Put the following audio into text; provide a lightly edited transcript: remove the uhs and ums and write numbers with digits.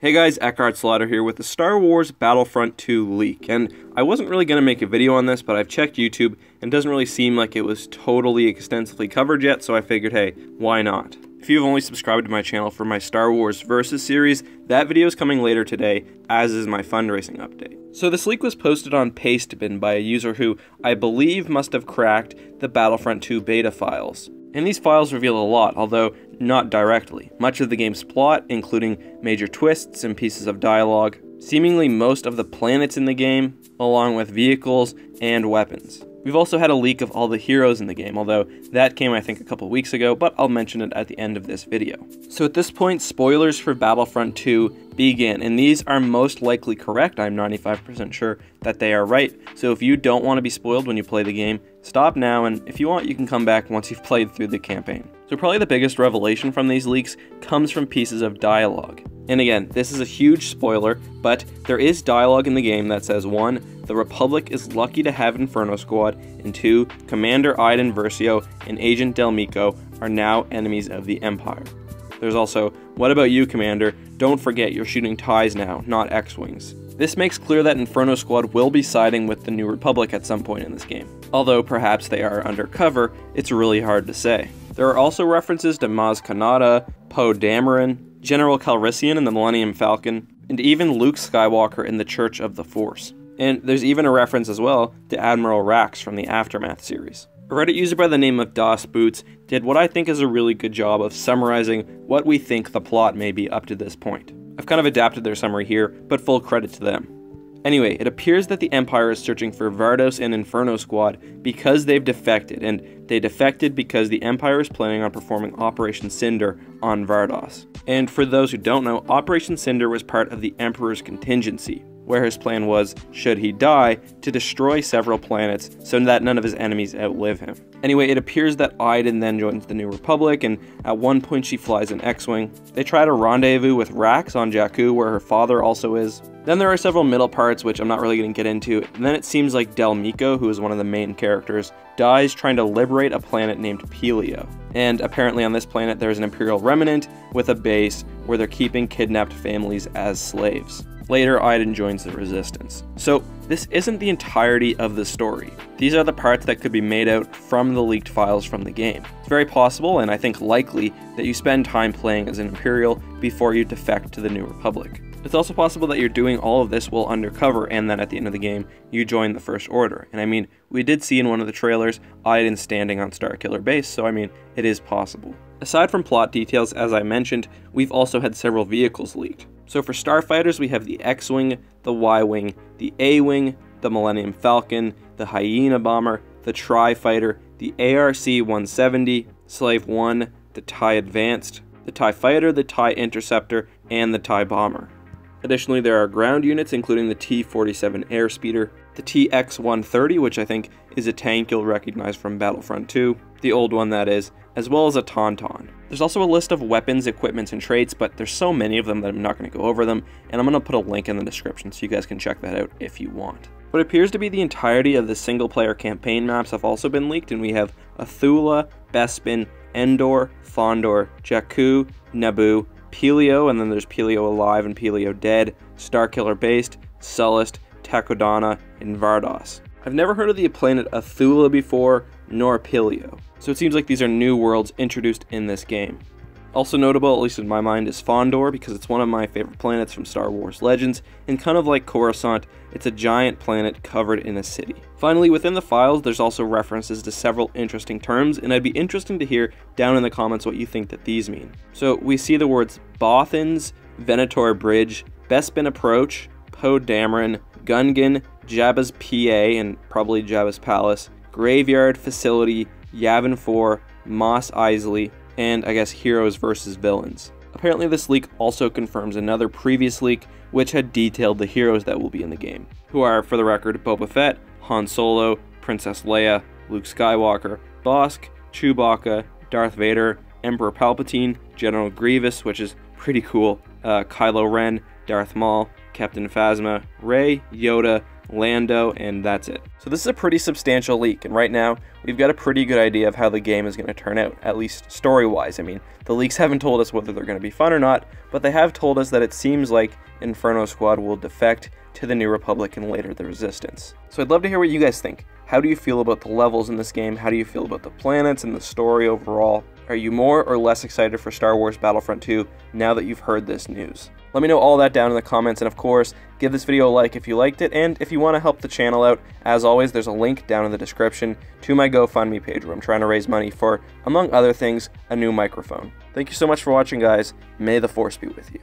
Hey guys, Eckhart Slaughter here with the Star Wars Battlefront 2 leak, and I wasn't really going to make a video on this, but I've checked YouTube, and it doesn't really seem like it was totally extensively covered yet, so I figured, hey, why not? If you've only subscribed to my channel for my Star Wars Versus series, that video is coming later today, as is my fundraising update. So this leak was posted on Pastebin by a user who, I believe, must have cracked the Battlefront 2 beta files. And these files reveal a lot, although not directly. Much of the game's plot, including major twists and pieces of dialogue, seemingly most of the planets in the game, along with vehicles and weapons. We've also had a leak of all the heroes in the game, although that came I think a couple weeks ago, but I'll mention it at the end of this video. So at this point, spoilers for Battlefront 2 begin, and these are most likely correct. I'm 95% sure that they are right, so if you don't want to be spoiled when you play the game, stop now, and if you want, you can come back once you've played through the campaign. So probably the biggest revelation from these leaks comes from pieces of dialogue. And again, this is a huge spoiler, but there is dialogue in the game that says 1. The Republic is lucky to have Inferno Squad, and 2. Commander Iden Versio and Agent Del Meeko are now enemies of the Empire. There's also, what about you, Commander? Don't forget you're shooting TIEs now, not X-Wings. This makes clear that Inferno Squad will be siding with the New Republic at some point in this game. Although perhaps they are undercover, it's really hard to say. There are also references to Maz Kanata, Poe Dameron, General Calrissian in the Millennium Falcon, and even Luke Skywalker in the Church of the Force. And there's even a reference as well to Admiral Rax from the Aftermath series. A Reddit user by the name of Das Boots did what I think is a really good job of summarizing what we think the plot may be up to this point. I've kind of adapted their summary here, but full credit to them. Anyway, it appears that the Empire is searching for Vardos and Inferno Squad because they've defected, and they defected because the Empire is planning on performing Operation Cinder on Vardos. And for those who don't know, Operation Cinder was part of the Emperor's contingency, where his plan was, should he die, to destroy several planets so that none of his enemies outlive him. Anyway, it appears that Iden then joins the New Republic, and at one point she flies an X-Wing. They try to rendezvous with Rax on Jakku, where her father also is. Then there are several middle parts, which I'm not really going to get into, and then it seems like Del Meeko, who is one of the main characters, dies trying to liberate a planet named Pelio. And apparently on this planet there's an Imperial remnant with a base where they're keeping kidnapped families as slaves. Later, Iden joins the Resistance. So this isn't the entirety of the story. These are the parts that could be made out from the leaked files from the game. It's very possible, and I think likely, that you spend time playing as an Imperial before you defect to the New Republic. It's also possible that you're doing all of this while undercover, and then at the end of the game, you join the First Order. And I mean, we did see in one of the trailers, Iden standing on Starkiller Base, so I mean, it is possible. Aside from plot details, as I mentioned, we've also had several vehicles leaked. So for starfighters, we have the X-Wing, the Y-Wing, the A-Wing, the Millennium Falcon, the Hyena Bomber, the Tri-Fighter, the ARC-170, Slave 1, the TIE Advanced, the TIE Fighter, the TIE Interceptor, and the TIE Bomber. Additionally, there are ground units, including the T-47 Airspeeder, the TX-130, which I think is a tank you'll recognize from Battlefront 2, the old one that is, as well as a Tauntaun. There's also a list of weapons, equipments, and traits, but there's so many of them that I'm not going to go over them, and I'm going to put a link in the description so you guys can check that out if you want. What appears to be the entirety of the single-player campaign maps have also been leaked, and we have Athula, Bespin, Endor, Fondor, Jakku, Naboo, Pelio, and then there's Pelio Alive and Pelio Dead, Starkiller Based, Sullust, Takodana, and Vardos. I've never heard of the planet Athula before, nor Pelio, so it seems like these are new worlds introduced in this game. Also notable, at least in my mind, is Fondor, because it's one of my favorite planets from Star Wars Legends, and kind of like Coruscant, it's a giant planet covered in a city. Finally, within the files, there's also references to several interesting terms, and I'd be interested to hear down in the comments what you think that these mean. So we see the words Bothans, Venator Bridge, Bespin Approach, Poe Dameron, Gungan, Jabba's PA, and probably Jabba's Palace, Graveyard, Facility, Yavin 4, Mos Eisley, and I guess Heroes versus Villains. Apparently this leak also confirms another previous leak which had detailed the heroes that will be in the game, who are, for the record, Boba Fett, Han Solo, Princess Leia, Luke Skywalker, Bossk, Chewbacca, Darth Vader, Emperor Palpatine, General Grievous, which is pretty cool, Kylo Ren, Darth Maul, Captain Phasma, Rey, Yoda, Lando, and that's it. So this is a pretty substantial leak, and right now, we've got a pretty good idea of how the game is going to turn out, at least story-wise. I mean, the leaks haven't told us whether they're going to be fun or not, but they have told us that it seems like Inferno Squad will defect to the New Republic and later the Resistance. So I'd love to hear what you guys think. How do you feel about the levels in this game? How do you feel about the planets and the story overall? Are you more or less excited for Star Wars Battlefront 2 now that you've heard this news? Let me know all that down in the comments, and of course, give this video a like if you liked it, and if you want to help the channel out, as always, there's a link down in the description to my GoFundMe page where I'm trying to raise money for, among other things, a new microphone. Thank you so much for watching, guys. May the Force be with you.